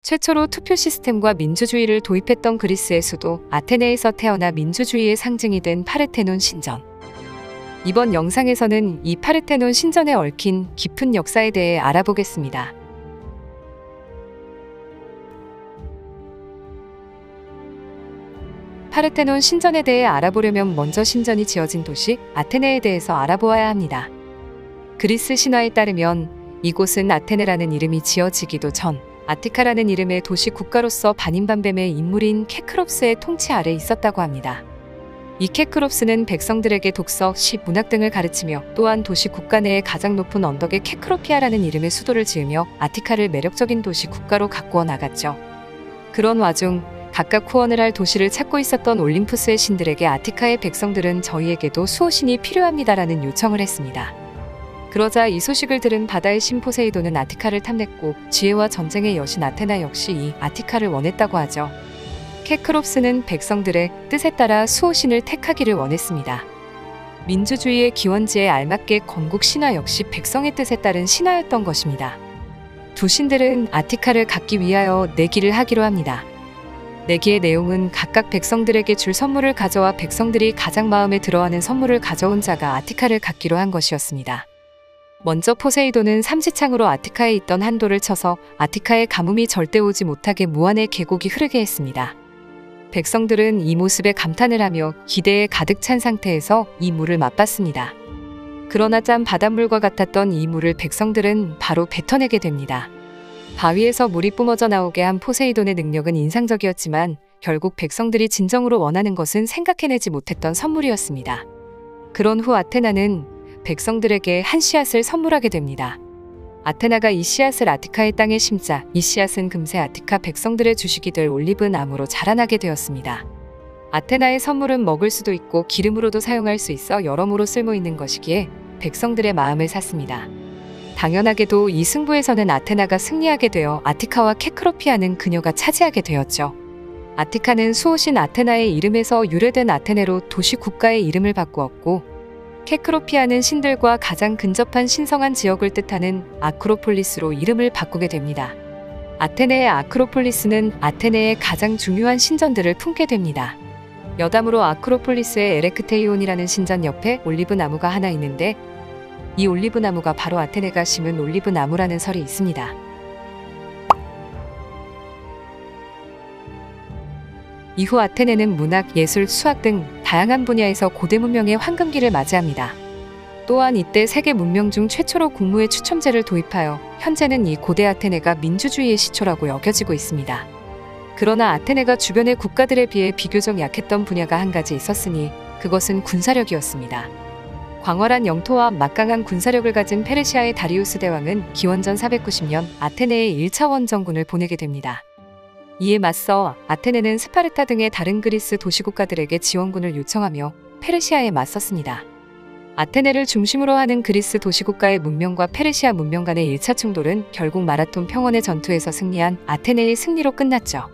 최초로 투표 시스템과 민주주의를 도입했던 그리스의 수도 아테네에서 태어나 민주주의의 상징이 된 파르테논 신전. 이번 영상에서는 이 파르테논 신전에 얽힌 깊은 역사에 대해 알아보겠습니다. 파르테논 신전에 대해 알아보려면 먼저 신전이 지어진 도시 아테네에 대해서 알아보아야 합니다. 그리스 신화에 따르면 이곳은 아테네라는 이름이 지어지기도 전 아티카라는 이름의 도시 국가로서 반인반뱀의 인물인 케크롭스의 통치 아래 있었다고 합니다. 이 케크롭스는 백성들에게 독서, 시, 문학 등을 가르치며 또한 도시 국가 내의 가장 높은 언덕에 케크로피아라는 이름의 수도를 지으며 아티카를 매력적인 도시 국가로 가꾸어 나갔죠. 그런 와중 각각 후원을 할 도시를 찾고 있었던 올림푸스의 신들에게 아티카의 백성들은 저희에게도 수호신이 필요합니다라는 요청을 했습니다. 그러자 이 소식을 들은 바다의 신 포세이돈은 아티카를 탐냈고 지혜와 전쟁의 여신 아테나 역시 이 아티카를 원했다고 하죠. 케크롭스는 백성들의 뜻에 따라 수호신을 택하기를 원했습니다. 민주주의의 기원지에 알맞게 건국 신화 역시 백성의 뜻에 따른 신화였던 것입니다. 두 신들은 아티카를 갖기 위하여 내기를 하기로 합니다. 내기의 내용은 각각 백성들에게 줄 선물을 가져와 백성들이 가장 마음에 들어하는 선물을 가져온 자가 아티카를 갖기로 한 것이었습니다. 먼저 포세이돈은 삼지창으로 아티카에 있던 한 돌을 쳐서 아티카의 가뭄이 절대 오지 못하게 무한의 계곡이 흐르게 했습니다. 백성들은 이 모습에 감탄을 하며 기대에 가득 찬 상태에서 이 물을 맛봤습니다. 그러나 짠 바닷물과 같았던 이 물을 백성들은 바로 뱉어내게 됩니다. 바위에서 물이 뿜어져 나오게 한 포세이돈의 능력은 인상적이었지만 결국 백성들이 진정으로 원하는 것은 생각해내지 못했던 선물이었습니다. 그런 후 아테나는 백성들에게 한 씨앗을 선물하게 됩니다. 아테나가 이 씨앗을 아티카의 땅에 심자 이 씨앗은 금세 아티카 백성들의 주식이 될 올리브 나무로 자라나게 되었습니다. 아테나의 선물은 먹을 수도 있고 기름으로도 사용할 수 있어 여러모로 쓸모있는 것이기에 백성들의 마음을 샀습니다. 당연하게도 이 승부에서는 아테나가 승리하게 되어 아티카와 케크로피아는 그녀가 차지하게 되었죠. 아티카는 수호신 아테나의 이름에서 유래된 아테네로 도시 국가의 이름을 바꾸었고 케크로피아는 신들과 가장 근접한 신성한 지역을 뜻하는 아크로폴리스로 이름을 바꾸게 됩니다. 아테네의 아크로폴리스는 아테네의 가장 중요한 신전들을 품게 됩니다. 여담으로 아크로폴리스의 에레크테이온이라는 신전 옆에 올리브 나무가 하나 있는데 이 올리브 나무가 바로 아테네가 심은 올리브 나무라는 설이 있습니다. 이후 아테네는 문학, 예술, 수학 등 다양한 분야에서 고대 문명의 황금기를 맞이합니다. 또한 이때 세계 문명 중 최초로 국무회 추첨제를 도입하여 현재는 이 고대 아테네가 민주주의의 시초라고 여겨지고 있습니다. 그러나 아테네가 주변의 국가들에 비해 비교적 약했던 분야가 한 가지 있었으니 그것은 군사력이었습니다. 광활한 영토와 막강한 군사력을 가진 페르시아의 다리우스 대왕은 기원전 490년 아테네에 1차 원정군을 보내게 됩니다. 이에 맞서 아테네는 스파르타 등의 다른 그리스 도시국가들에게 지원군을 요청하며 페르시아에 맞섰습니다. 아테네를 중심으로 하는 그리스 도시국가의 문명과 페르시아 문명 간의 1차 충돌은 결국 마라톤 평원의 전투에서 승리한 아테네의 승리로 끝났죠.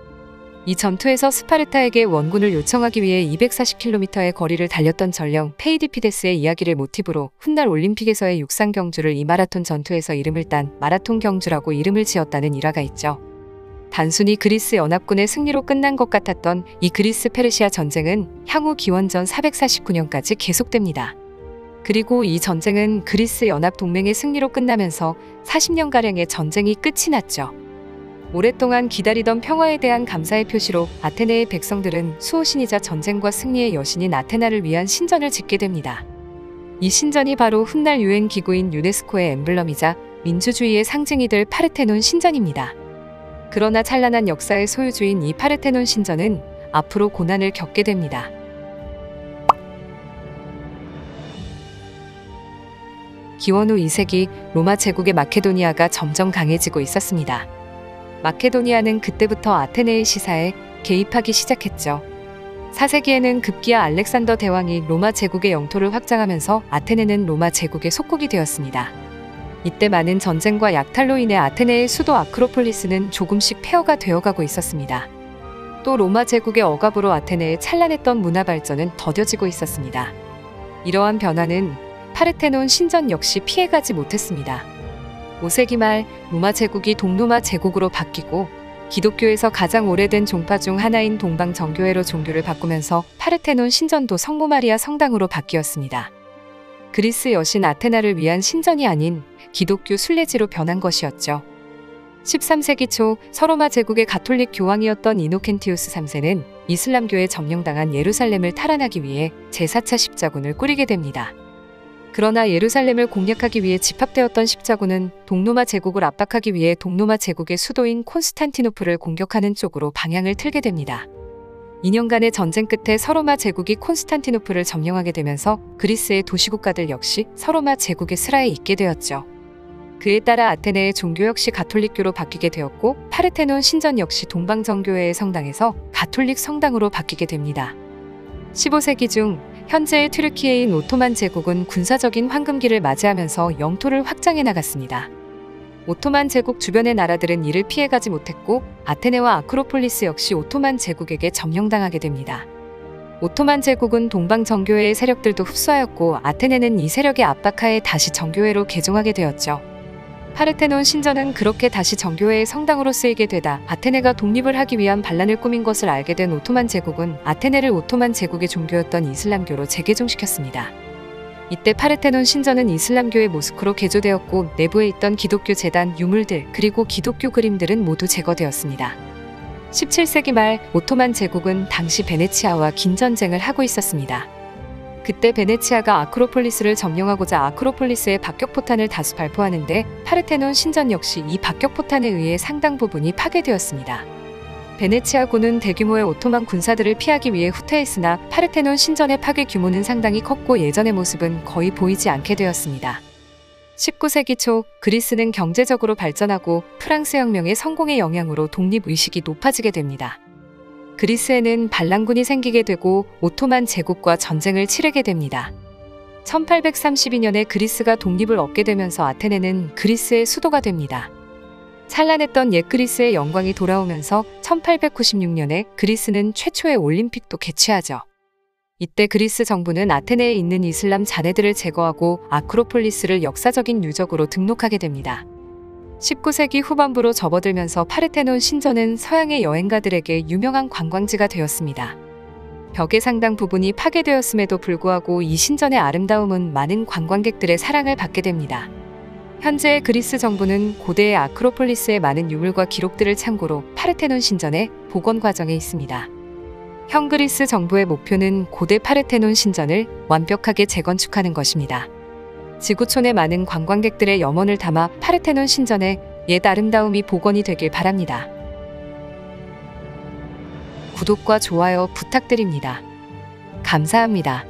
이 전투에서 스파르타에게 원군을 요청하기 위해 240km의 거리를 달렸던 전령 페이디피데스의 이야기를 모티브로 훗날 올림픽에서의 육상 경주를 이 마라톤 전투에서 이름을 딴 마라톤 경주라고 이름을 지었다는 일화가 있죠. 단순히 그리스 연합군의 승리로 끝난 것 같았던 이 그리스 페르시아 전쟁은 향후 기원전 449년까지 계속됩니다. 그리고 이 전쟁은 그리스 연합 동맹의 승리로 끝나면서 40년가량의 전쟁이 끝이 났죠. 오랫동안 기다리던 평화에 대한 감사의 표시로 아테네의 백성들은 수호신이자 전쟁과 승리의 여신인 아테나를 위한 신전을 짓게 됩니다. 이 신전이 바로 훗날 유엔 기구인 유네스코의 엠블럼이자 민주주의의 상징이 될 파르테논 신전입니다. 그러나 찬란한 역사의 소유주인 이 파르테논 신전은 앞으로 고난을 겪게 됩니다. 기원 후 2세기 로마 제국의 마케도니아가 점점 강해지고 있었습니다. 마케도니아는 그때부터 아테네의 시사에 개입하기 시작했죠. 4세기에는 급기야 알렉산더 대왕이 로마 제국의 영토를 확장하면서 아테네는 로마 제국의 속국이 되었습니다. 이때 많은 전쟁과 약탈로 인해 아테네의 수도 아크로폴리스는 조금씩 폐허가 되어가고 있었습니다. 또 로마 제국의 억압으로 아테네의 찬란했던 문화 발전은 더뎌지고 있었습니다. 이러한 변화는 파르테논 신전 역시 피해가지 못했습니다. 5세기 말 로마 제국이 동로마 제국으로 바뀌고 기독교에서 가장 오래된 종파 중 하나인 동방정교회로 종교를 바꾸면서 파르테논 신전도 성모 마리아 성당으로 바뀌었습니다. 그리스 여신 아테나를 위한 신전이 아닌 기독교 순례지로 변한 것이었죠. 13세기 초 서로마 제국의 가톨릭 교황이었던 이노켄티우스 3세는 이슬람교에 점령당한 예루살렘을 탈환하기 위해 제4차 십자군을 꾸리게 됩니다. 그러나 예루살렘을 공략하기 위해 집합되었던 십자군은 동로마 제국을 압박하기 위해 동로마 제국의 수도인 콘스탄티노플을 공격하는 쪽으로 방향을 틀게 됩니다. 2년간의 전쟁 끝에 서로마 제국이 콘스탄티노플을 점령하게 되면서 그리스의 도시국가들 역시 서로마 제국의 슬하에 있게 되었죠. 그에 따라 아테네의 종교 역시 가톨릭교로 바뀌게 되었고 파르테논 신전 역시 동방정교회의 성당에서 가톨릭 성당으로 바뀌게 됩니다. 15세기 중 현재의 튀르키예인 오토만 제국은 군사적인 황금기를 맞이하면서 영토를 확장해 나갔습니다. 오토만 제국 주변의 나라들은 이를 피해가지 못했고 아테네와 아크로폴리스 역시 오토만 제국에게 점령당하게 됩니다. 오토만 제국은 동방 정교회의 세력들도 흡수하였고 아테네는 이 세력의 압박하에 다시 정교회로 개종하게 되었죠. 파르테논 신전은 그렇게 다시 정교회의 성당으로 쓰이게 되다 아테네가 독립을 하기 위한 반란을 꾸민 것을 알게 된 오토만 제국은 아테네를 오토만 제국의 종교였던 이슬람교로 재개종시켰습니다. 이때 파르테논 신전은 이슬람교의 모스크로 개조되었고 내부에 있던 기독교 제단, 유물들, 그리고 기독교 그림들은 모두 제거되었습니다. 17세기 말 오토만 제국은 당시 베네치아와 긴 전쟁을 하고 있었습니다. 그때 베네치아가 아크로폴리스를 점령하고자 아크로폴리스에 박격포탄을 다수 발포하는데 파르테논 신전 역시 이 박격포탄에 의해 상당 부분이 파괴되었습니다. 베네치아군은 대규모의 오토만 군사들을 피하기 위해 후퇴했으나 파르테논 신전의 파괴 규모는 상당히 컸고 예전의 모습은 거의 보이지 않게 되었습니다. 19세기 초 그리스는 경제적으로 발전하고 프랑스 혁명의 성공의 영향으로 독립의식이 높아지게 됩니다. 그리스에는 반란군이 생기게 되고 오토만 제국과 전쟁을 치르게 됩니다. 1832년에 그리스가 독립을 얻게 되면서 아테네는 그리스의 수도가 됩니다. 찬란했던 옛 그리스의 영광이 돌아오면서 1896년에 그리스는 최초의 올림픽도 개최하죠. 이때 그리스 정부는 아테네에 있는 이슬람 자네들을 제거하고 아크로폴리스를 역사적인 유적으로 등록하게 됩니다. 19세기 후반부로 접어들면서 파르테논 신전은 서양의 여행가들에게 유명한 관광지가 되었습니다. 벽의 상당 부분이 파괴되었음에도 불구하고 이 신전의 아름다움은 많은 관광객들의 사랑을 받게 됩니다. 현재의 그리스 정부는 고대의 아크로폴리스의 많은 유물과 기록들을 참고로 파르테논 신전의 복원 과정에 있습니다. 현 그리스 정부의 목표는 고대 파르테논 신전을 완벽하게 재건축하는 것입니다. 지구촌의 많은 관광객들의 염원을 담아 파르테논 신전의 옛 아름다움이 복원이 되길 바랍니다. 구독과 좋아요 부탁드립니다. 감사합니다.